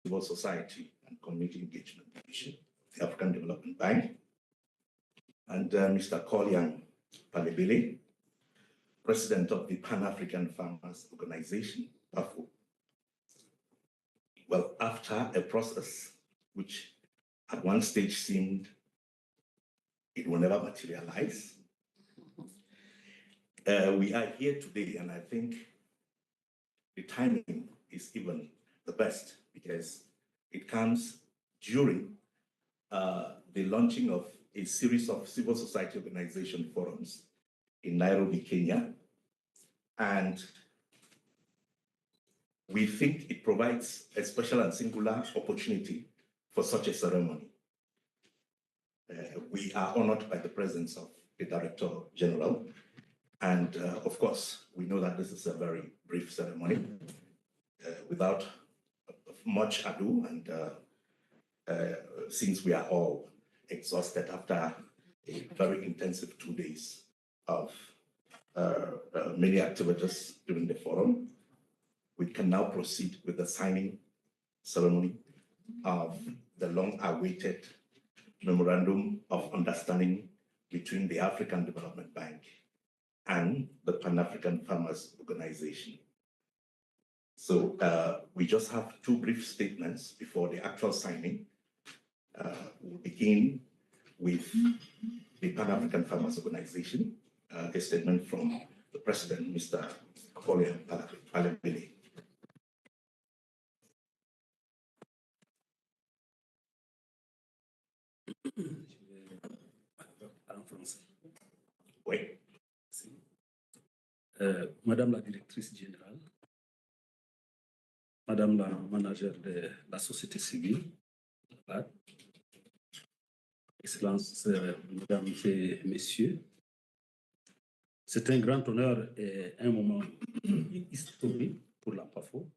Civil Society and Community Engagement Division of the African Development Bank, and Mr. Kolian Palebele, President of the Pan-African Farmers Organization, PAFO. Well, after a process which at one stage seemed it will never materialize, we are here today, and I think the timing is even the best because it comes during the launching of a series of civil society organization forums in Nairobi, Kenya. And we think it provides a special and singular opportunity for such a ceremony. We are honored by the presence of the Director General. And of course, we know that this is a very brief ceremony. Without much ado, and since we are all exhausted after a very intensive 2 days of many activities during the forum, we can now proceed with the signing ceremony of the long-awaited Memorandum of Understanding between the African Development Bank and the Pan-African Farmers Organization. So we just have 2 brief statements before the actual signing. We'll begin with the Pan-African Farmers Organization, a statement from the President, Mr. Kolian Palebele. Oui. Madame la directrice générale, Madame la manager de la société civile, Excellences, Mesdames et Messieurs, c'est un grand honneur et un moment historique pour la PAFO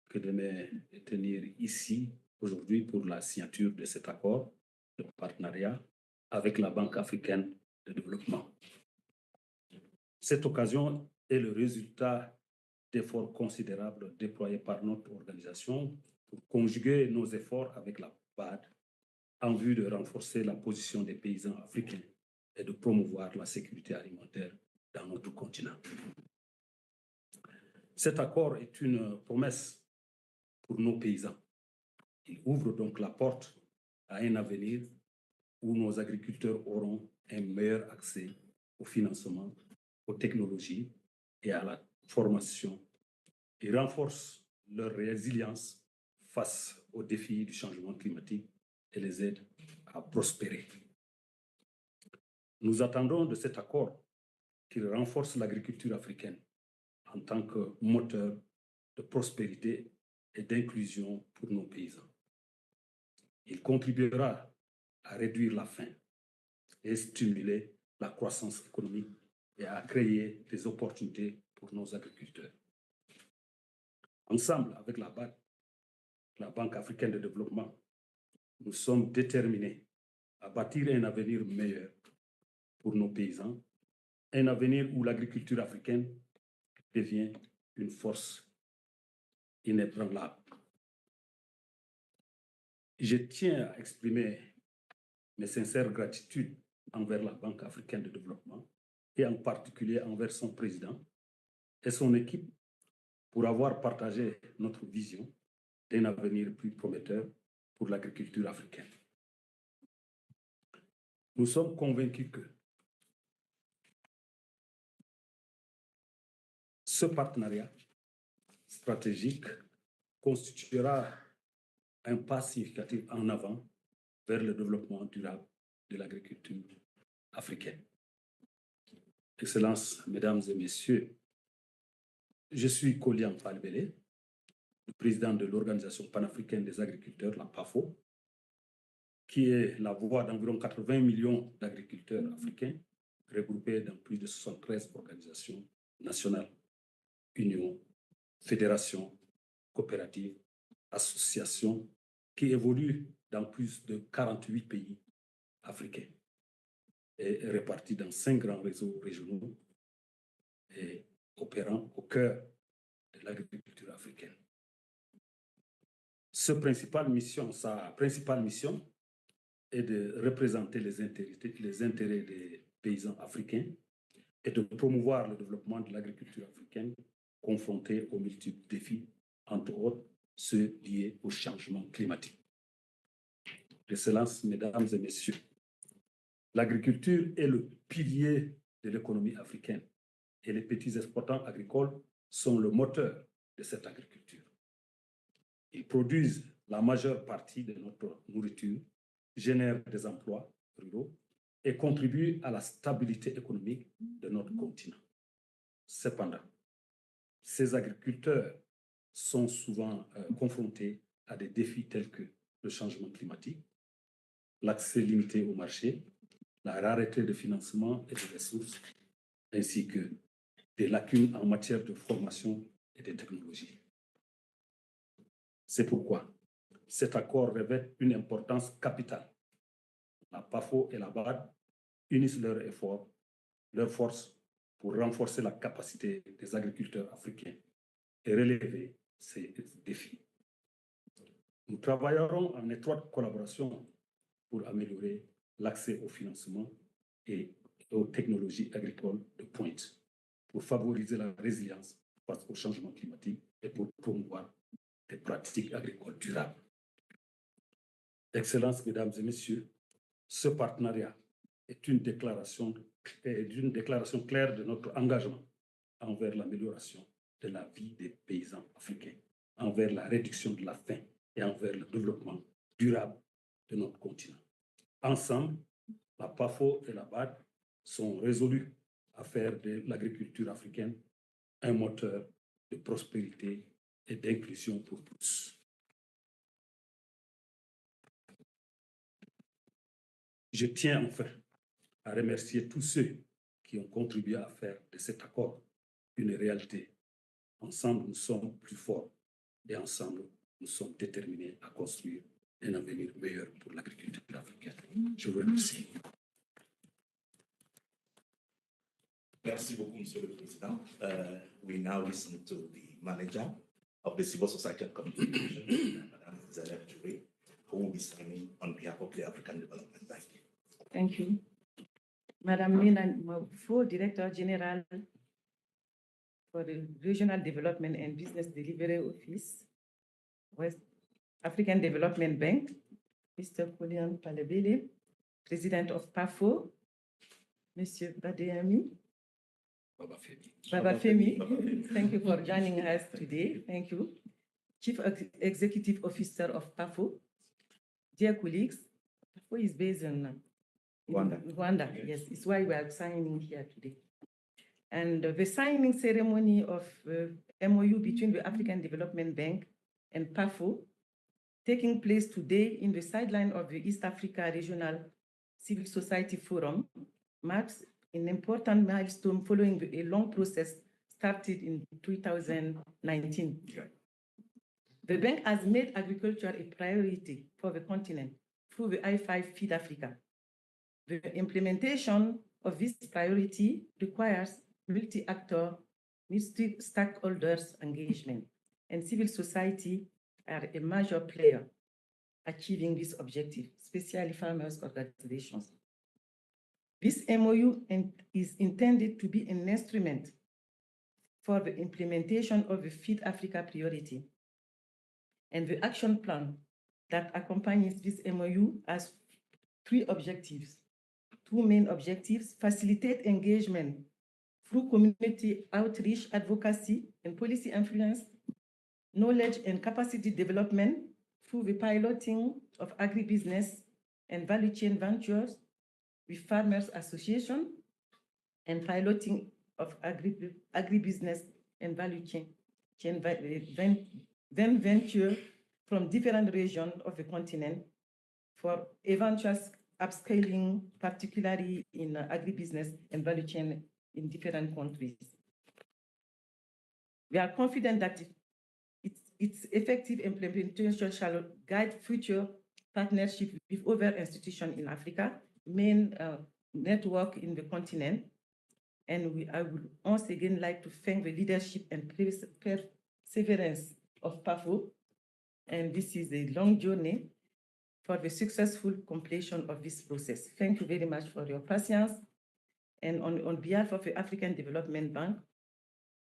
que de me tenir ici aujourd'hui pour la signature de cet accord de partenariat avec la Banque africaine de développement. Cette occasion est le résultat d'efforts considérables déployés par notre organisation pour conjuguer nos efforts avec la BAD en vue de renforcer la position des paysans africains et de promouvoir la sécurité alimentaire dans notre continent. Cet accord est une promesse pour nos paysans. Il ouvre donc la porte à un avenir où nos agriculteurs auront un meilleur accès au financement, aux technologies et à la formation et renforce leur résilience face aux défis du changement climatique et les aide à prospérer. Nous attendons de cet accord qu'il renforce l'agriculture africaine en tant que moteur de prospérité et d'inclusion pour nos paysans. Il contribuera à réduire la faim et stimuler la croissance économique et à créer des opportunités pour nos agriculteurs. Ensemble, avec la BAD, la Banque africaine de développement, nous sommes déterminés à bâtir un avenir meilleur pour nos paysans, un avenir où l'agriculture africaine devient une force inébranlable. Je tiens à exprimer mes sincères gratitudes envers la Banque africaine de développement et en particulier envers son président et son équipe pour avoir partagé notre vision d'un avenir plus prometteur pour l'agriculture africaine. Nous sommes convaincus que ce partenariat stratégique constituera un pas significatif en avant vers le développement durable de l'agriculture africaine. Excellences, Mesdames et Messieurs, je suis Kolian Palebele, le président de l'Organisation panafricaine des agriculteurs, la PAFO, qui est la voix d'environ 80 millions d'agriculteurs africains regroupés dans plus de 73 organisations nationales, unions, fédérations, coopératives, associations qui évoluent dans plus de 48 pays africains et répartis dans 5 grands réseaux régionaux et opérant au cœur de l'agriculture africaine. sa principale mission est de représenter les intérêts des paysans africains et de promouvoir le développement de l'agriculture africaine confrontée aux multiples défis, entre autres ceux liés au changement climatique. Excellences, Mesdames et Messieurs, l'agriculture est le pilier de l'économie africaine et les petits exploitants agricoles sont le moteur de cette agriculture. Ils produisent la majeure partie de notre nourriture, génèrent des emplois ruraux et contribuent à la stabilité économique de notre continent. Cependant, ces agriculteurs sont souvent confrontés à des défis tels que le changement climatique, l'accès limité au marché, la rareté de financement et de ressources, ainsi que des lacunes en matière de formation et de technologie. C'est pourquoi cet accord revêt une importance capitale. La PAFO et la BAD unissent leurs efforts, leurs forces pour renforcer la capacité des agriculteurs africains et relever ces défis. Nous travaillerons en étroite collaboration pour améliorer l'accès au financement et aux technologies agricoles de pointe, pour favoriser la résilience face au changement climatique et pour promouvoir des pratiques agricoles durables. Excellences, Mesdames et Messieurs, ce partenariat est une déclaration claire de notre engagement envers l'amélioration de la vie des paysans africains, envers la réduction de la faim et envers le développement durable de notre continent. Ensemble, la PAFO et la BAD sont résolus à faire de l'agriculture africaine un moteur de prospérité et d'inclusion pour tous. Je tiens enfin à remercier tous ceux qui ont contribué à faire de cet accord une réalité. Ensemble, nous sommes plus forts et ensemble, nous sommes déterminés à construire un avenir meilleur pour l'agriculture africaine. Je vous remercie. Merci beaucoup, Monsieur le Président. We now listen to the manager of the Civil Society and Community Division, Madame Zalef Touré, who will be signing on behalf of the African Development Bank. Thank you. Madame Mina Mafo, Director General for the Regional Development and Business Delivery Office, West African Development Bank, Mr. Koulian Palebele, President of PAFO, Monsieur Badeyami, Baba Femi, thank you for joining us today. Thank you. Chief Executive Officer of PAFO, dear colleagues, PAFO is based in Rwanda. Yes, it's why we are signing here today. And the signing ceremony of MOU between the African Development Bank and PAFO taking place today in the sideline of the East Africa Regional Civil Society Forum marks an important milestone following a long process started in 2019. Yeah. The bank has made agriculture a priority for the continent through the I-5 Feed Africa. The implementation of this priority requires multi-actor, multi-stakeholders engagement, and civil society are a major player achieving this objective, especially farmers' organizations. This MOU is intended to be an instrument for the implementation of the Feed Africa priority. And the action plan that accompanies this MOU has three objectives. Two main objectives: facilitate engagement through community outreach, advocacy, and policy influence, knowledge and capacity development through the piloting of agribusiness and value chain ventures with farmers association, and piloting of agribusiness and value chain venture from different regions of the continent for eventual upscaling, particularly in agribusiness and value chain in different countries. We are confident that its effective implementation shall guide future partnership with other institutions in Africa, main network in the continent. And I would once again like to thank the leadership and perseverance of PAFO and this is a long journey for the successful completion of this process. Thank you very much for your patience. And on behalf of the African Development Bank,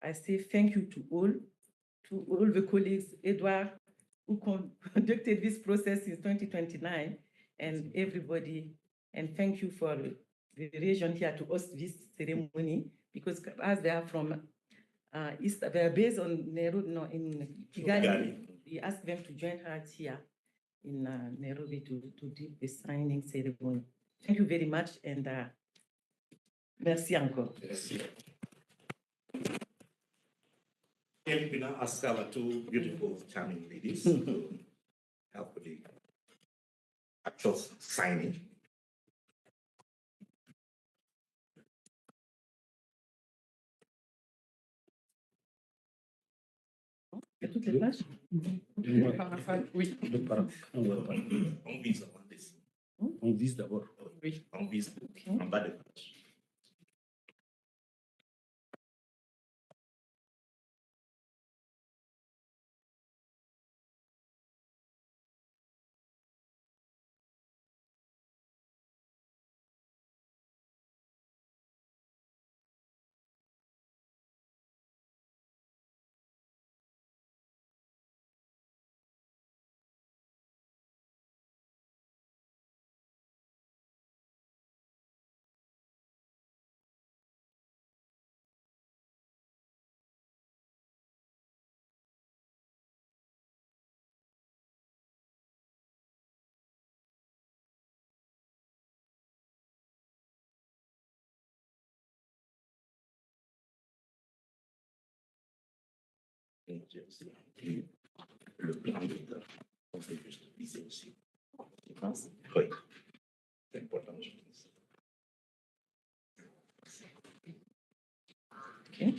I say thank you to all the colleagues, Edouard, who conducted this process in 2029, and everybody. And thank you for the region here to host this ceremony, because as they are from East, they are based on Nairobi, no, in Kigali. We asked them to join us here in Nairobi to do the signing ceremony. Thank you very much, and merci encore. Merci. And we now ask our two beautiful, charming ladies to help with the actual signing. Et toutes les pages? Oui. Le paragraphe. On vise avant this. On vise d'abord. Oui. On vise en bas de page. Le plan de on fait juste viser aussi. Tu penses? Oui. C'est important, je pense. Okay.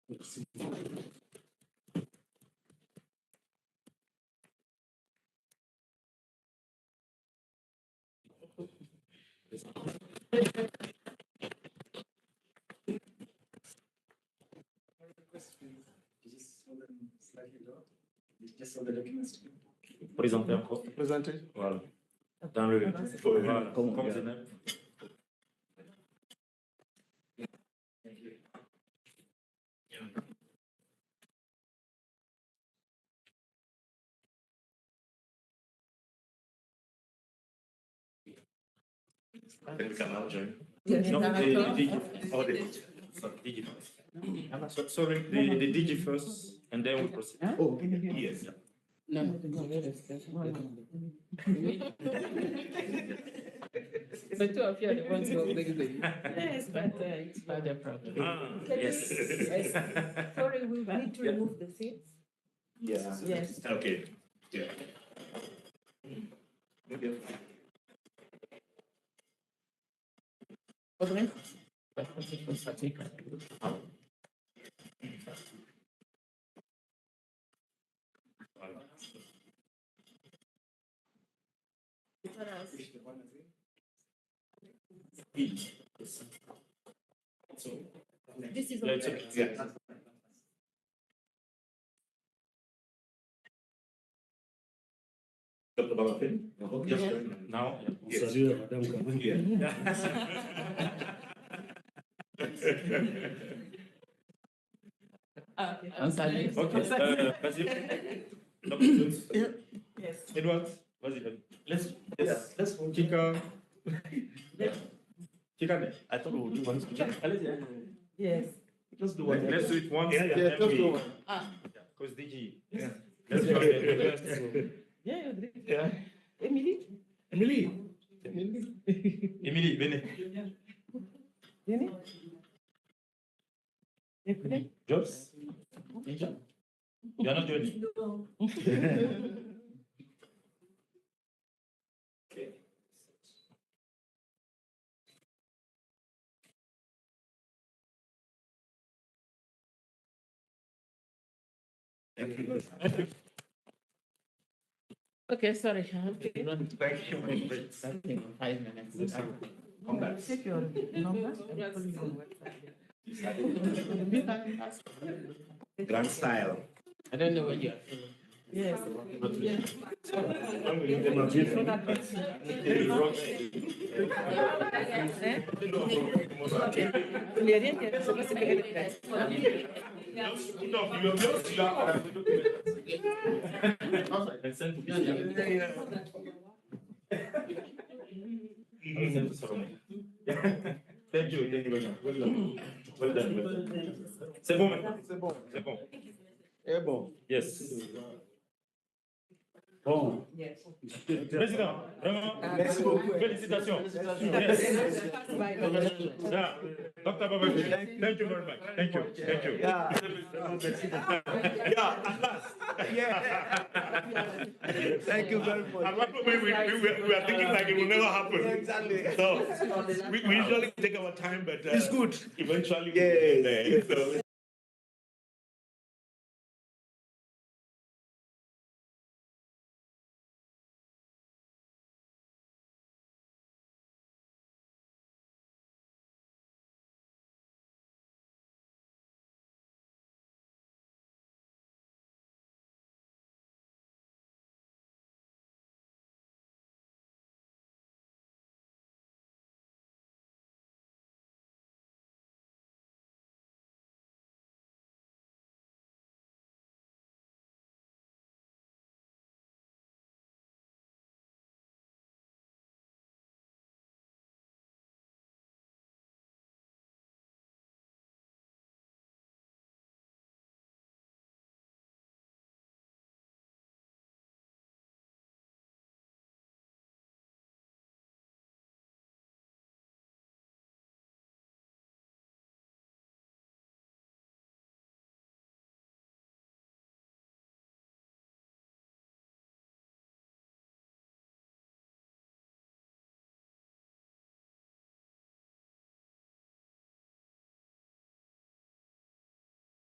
Merci. Présenter encore. Présenter. Voilà. Dans le. Voilà. Comme Zeynep. Then we can now join. No, DG first. Sorry, the DG first, and then we proceed. Oh, yes. No. The two of you are the ones who are leaving. Yes, but it's not a problem. Yes. Sorry, we need to remove the seats. Yeah. Yes. Okay. Yeah. Okay. Audrey? This is. Yeah, it's okay. Yeah. Dr. Balafin? Yes. Now, On salue Madame quand même. okay, vas-y. Dr. Jones. Yes. Edward, vas-y, vas-y. Let's Kika. Kika, I thought we would do one. allez-y. Yes. Let's do one. Let's do it once. Yeah, yeah. and then we- Ah. Because DG. Yeah. Let's do it. Yeah, you drink. Yeah. Emily? Emily. Emily, venez. Jenny? Emily? Jobs? You are not doing it. Thank you. Okay, sorry. I have to run. Thank you. Something in 5 minutes. Come back. Take your number. I'll call you on WhatsApp. You can ask. Grand style. I don't know what you are. Yes. Il n'y a rien qui est c'est pas ce qu'elle fait. Thank you very much. Well done. Well done. Well done. C'est bon maintenant. C'est bon. C'est bon. C'est bon. Yes. Bon, Président, vraiment, Merci beaucoup. félicitations. Yes. Yeah. Dr. Babaki, thank you very much. Thank you. Thank you. Yeah. Yeah, at last. Yeah. Thank you very much. And what we are thinking like it will never happen. Exactly. So we usually take our time, but It's good. eventually we Yes, get there. yes. So